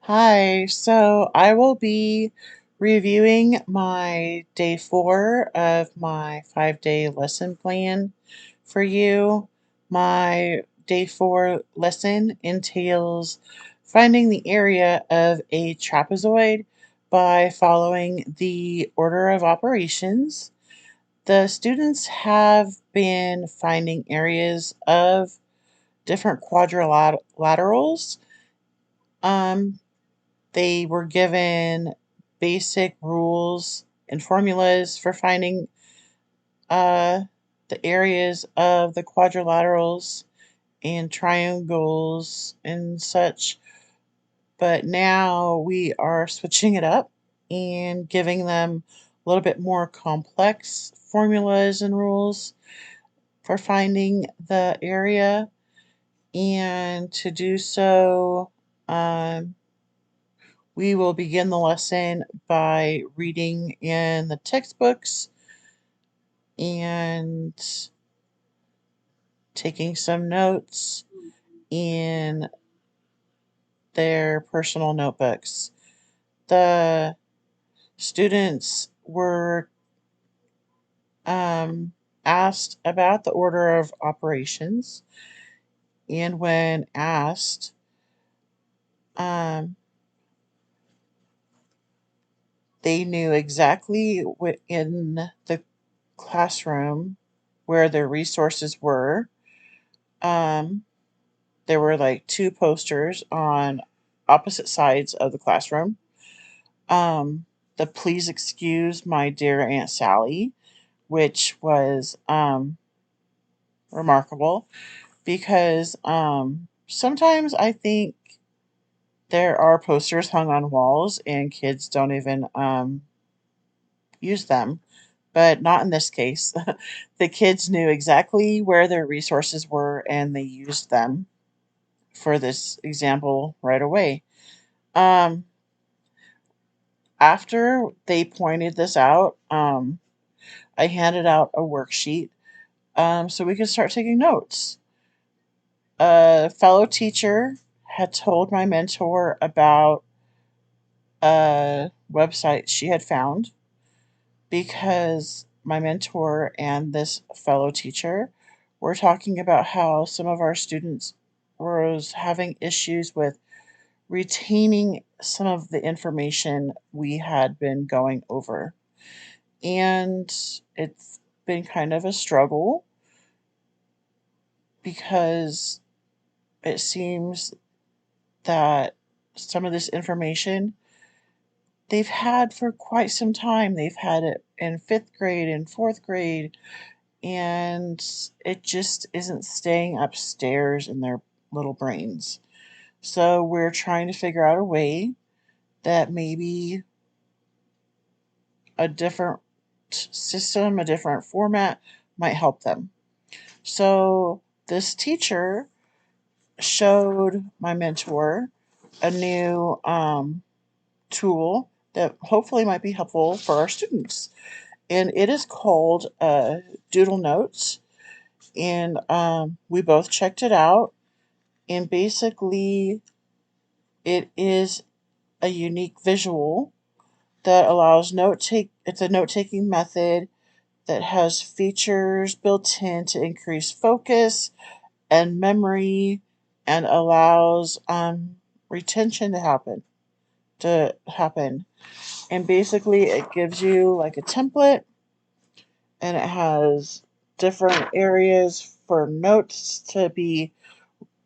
Hi, so I will be reviewing my day 4 of my 5-day lesson plan for you. My day 4 lesson entails finding the area of a trapezoid by following the order of operations. The students have been finding areas of different quadrilaterals. Um, they were given basic rules and formulas for finding uh, the areas of the quadrilaterals and triangles and such. But now we are switching it up and giving them a little bit more complex formulas and rules for finding the area. And to do so, um, we will begin the lesson by reading in the textbooks and taking some notes in their personal notebooks. The students were um, asked about the order of operations, and when asked, um, they knew exactly in the classroom where their resources were. Um, There were like two posters on opposite sides of the classroom. The Please Excuse My Dear Aunt Sally, which was remarkable because sometimes I think there are posters hung on walls and kids don't even use them, but not in this case. The kids knew exactly where their resources were and they used them for this example right away. Um, After they pointed this out, I handed out a worksheet so we could start taking notes. A fellow teacher had told my mentor about a website she had found because my mentor and this fellow teacher were talking about how some of our students was having issues with retaining some of the information we had been going over. And it's been kind of a struggle because it seems that some of this information they've had for quite some time. They've had it in fifth grade and fourth grade, and it just isn't staying upstairs in their little brains. So we're trying to figure out a way that maybe a different system, a different format might help them. So this teacher showed my mentor a new tool that hopefully might be helpful for our students. And it is called Doodle Notes. And we both checked it out. And basically, it is a unique visual that allows note take. It's a note taking method that has features built in to increase focus and memory and allows retention to happen. And basically it gives you like a template and it has different areas for notes to be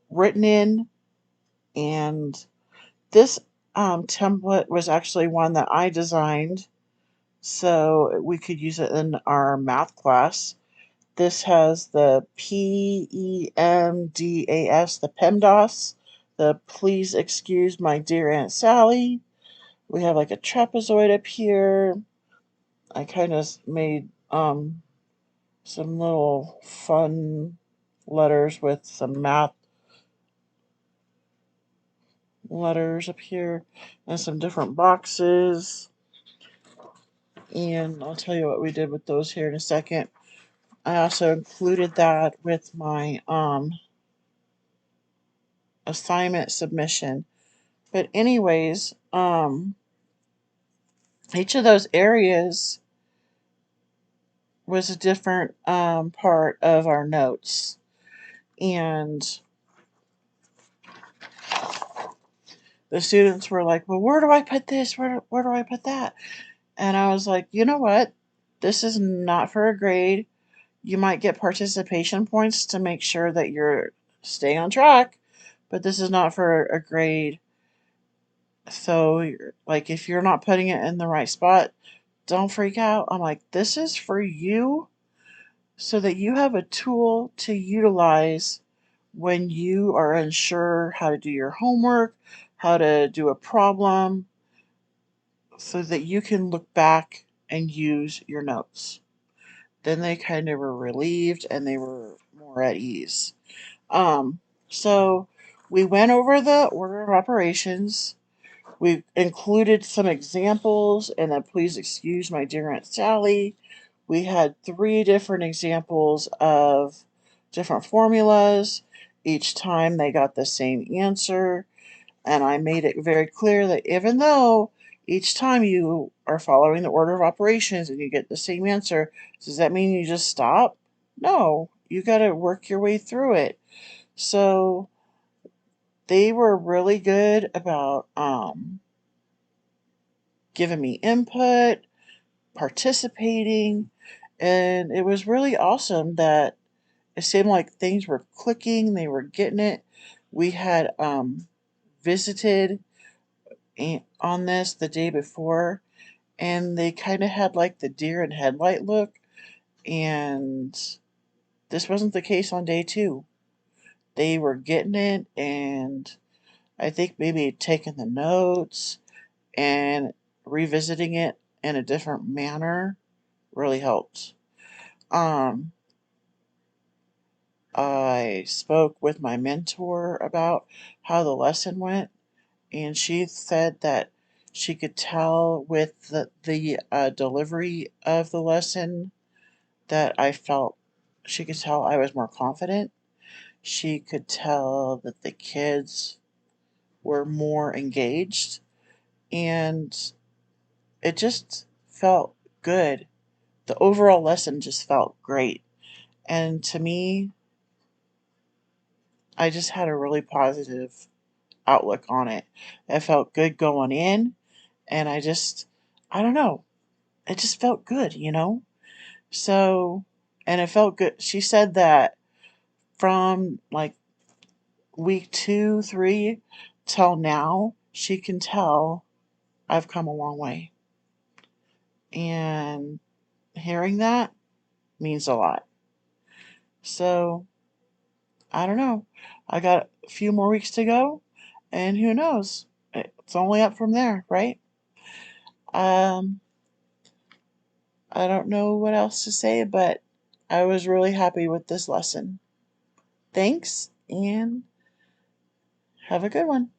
written in. And this template was actually one that I designed so we could use it in our math class. This has the PEMDAS, the PEMDAS, the Please Excuse My Dear Aunt Sally. We have like a trapezoid up here. I kind of made some little fun letters with some math letters up here and some different boxes. And I'll tell you what we did with those here in a second. I also included that with my assignment submission. But anyways, each of those areas was a different part of our notes. And the students were like, well, where do I put this? Where do I put that? And I was like, you know what? This is not for a grade. You might get participation points to make sure that you're staying on track, but this is not for a grade. So, like, if you're not putting it in the right spot, don't freak out. I'm like, this is for you so that you have a tool to utilize when you are unsure how to do your homework, how to do a problem, so that you can look back and use your notes. Then they kind of were relieved and they were more at ease. Um, so we went over the order of operations. We included some examples, and then please excuse my dear Aunt Sally. We had 3 different examples of different formulas. Each time they got the same answer, and I made it very clear that even though each time you are following the order of operations and you get the same answer, does that mean you just stop? No, you got to work your way through it. So they were really good about giving me input, participating, and it was really awesome that it seemed like things were clicking, they were getting it. We had visited on this the day before, and they kind of had like the deer in headlight look, and this wasn't the case on day 2. They were getting it, and I think maybe taking the notes and revisiting it in a different manner really helped. Um, I spoke with my mentor about how the lesson went, and she said that she could tell with the delivery of the lesson that I felt she could tell I was more confident. She could tell that the kids were more engaged, and it just felt good. The overall lesson just felt great. And to me, I just had a really positive outlook on it. It felt good going in, and I don't know, it just felt good. So, and it felt good. She said that from like week 2, 3 till now, she can tell I've come a long way. And hearing that means a lot. So, I don't know. I got a few more weeks to go, and who knows? It's only up from there, right? Um, I don't know what else to say, but I was really happy with this lesson. Thanks, and have a good one.